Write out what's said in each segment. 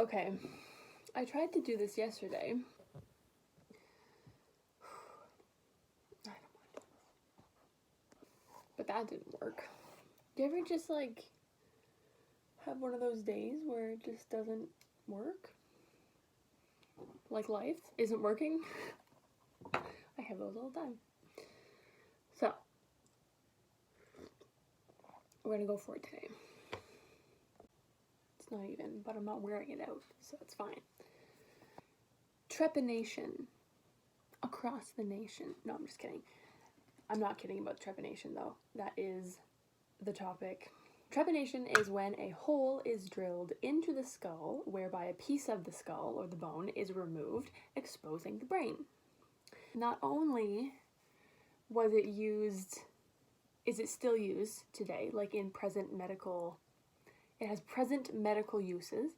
Okay, I tried to do this yesterday. But that didn't work. Do you ever just like have one of those days where it just doesn't work? Like life isn't working? I have those all the time. So, we're gonna go for it today. It's not even, but I'm not wearing it out, so it's fine. Trepanation across the nation. No, I'm just kidding. I'm not kidding about trepanation though. That is the topic. Trepanation is when a hole is drilled into the skull whereby a piece of the skull or the bone is removed, exposing the brain. Not only was it used, is it still used today, like in present medical, it has present medical uses,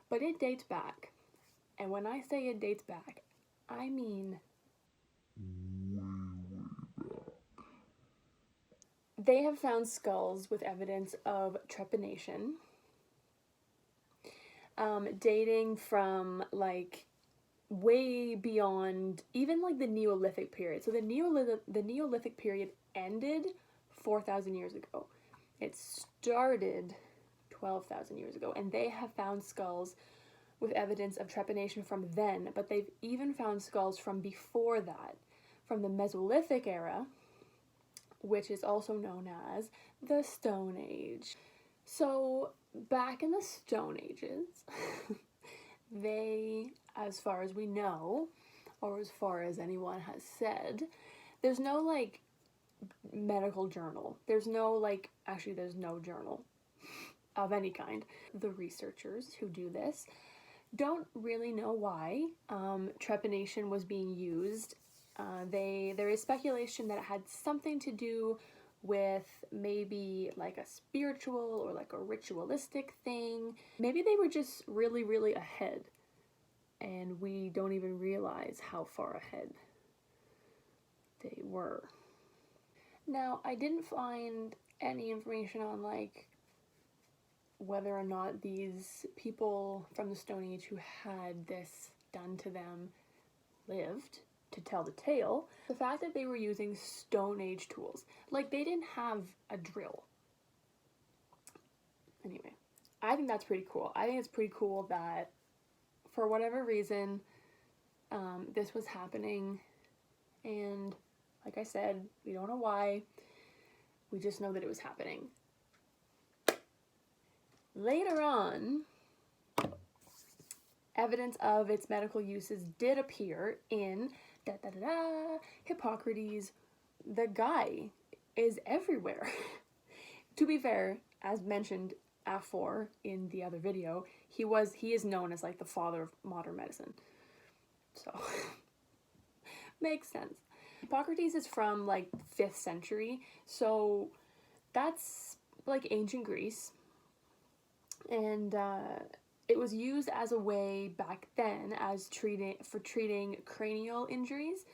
but it dates back. And when I say it dates back, I mean they have found skulls with evidence of trepanation, dating from like way beyond even like the Neolithic period. So the Neolithic period ended 4,000 years ago. It started 12,000 years ago, and they have found skulls with evidence of trepanation from then, but they've even found skulls from before that, from the Mesolithic era, which is also known as the Stone Age. So back in the Stone Ages, they, as far as we know, or as far as anyone has said, there's no like medical journal. There's no like, actually there's no journal of any kind. The researchers who do this don't really know why trepanation was being used. There is speculation that it had something to do with maybe like a spiritual or like a ritualistic thing. Maybe they were just really, really ahead and we don't even realize how far ahead they were. Now, I didn't find any information on like whether or not these people from the Stone Age who had this done to them lived to tell the tale. The fact that they were using Stone Age tools, like they didn't have a drill. Anyway, I think that's pretty cool. I think it's pretty cool that for whatever reason, this was happening, and like I said, we don't know why, we just know that it was happening. Later on, evidence of its medical uses did appear in Hippocrates. The guy is everywhere. To be fair, as mentioned afore in the other video, he is known as like the father of modern medicine. So, makes sense. Hippocrates is from like 5th century, so that's like ancient Greece. And it was used as a way back then as treating cranial injuries,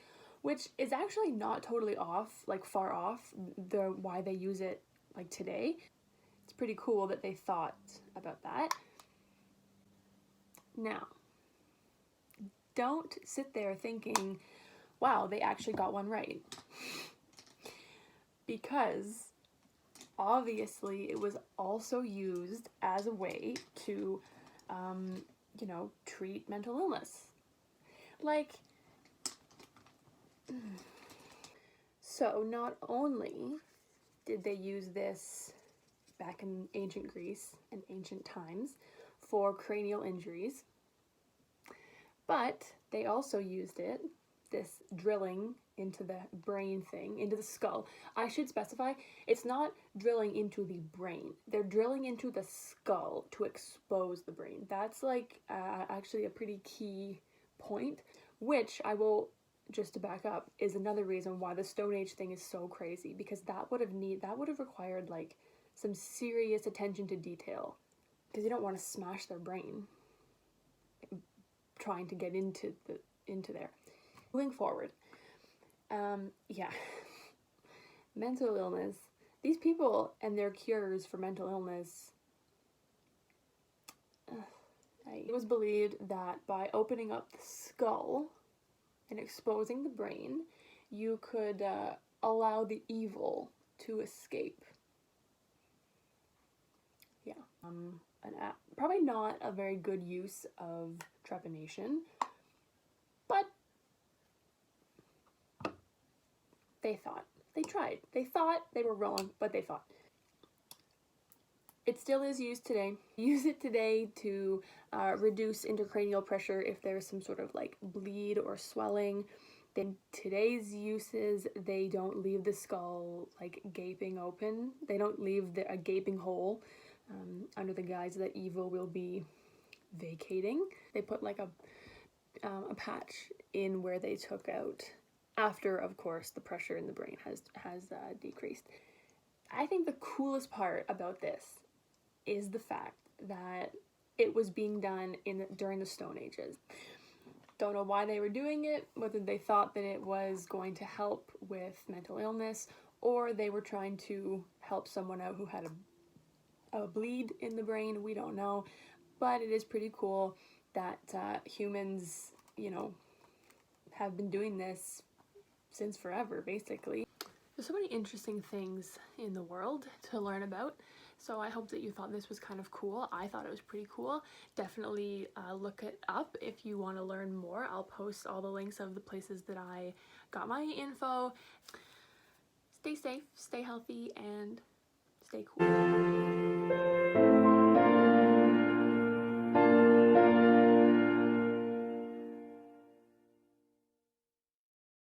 which is actually not totally off, like far off why they use it like today. It's pretty cool that they thought about that. Now, don't sit there thinking, wow, they actually got one right. Because obviously it was also used as a way to, treat mental illness. Like, so not only did they use this back in ancient Greece and ancient times for cranial injuries, but they also used it, this drilling into the brain thing, into the skull. I should specify, it's not drilling into the brain. They're drilling into the skull to expose the brain. That's like actually a pretty key point, which I will, just to back up, is another reason why the Stone Age thing is so crazy, because that would have required like some serious attention to detail, because you don't want to smash their brain trying to get into there. Moving forward, yeah, mental illness. These people and their cures for mental illness. It was believed that by opening up the skull and exposing the brain, you could allow the evil to escape. Yeah. Probably not a very good use of trepanation, but they thought. They tried. They thought they were wrong, but they thought. It still is used today. Use it today to reduce intracranial pressure if there's some sort of like bleed or swelling. In today's uses, they don't leave the skull like gaping open. They don't leave a gaping hole under the guise that evil will be vacating. They put like a patch in where they took out after, of course, the pressure in the brain has decreased. I think the coolest part about this is the fact that it was being done during the Stone Ages. Don't know why they were doing it, whether they thought that it was going to help with mental illness or they were trying to help someone out who had a bleed in the brain. We don't know, but it is pretty cool that humans, you know, have been doing this since forever, basically. There's so many interesting things in the world to learn about, so I hope that you thought this was kind of cool. I thought it was pretty cool. Definitely look it up if you want to learn more. I'll post all the links of the places that I got my info. Stay safe, stay healthy, and stay cool.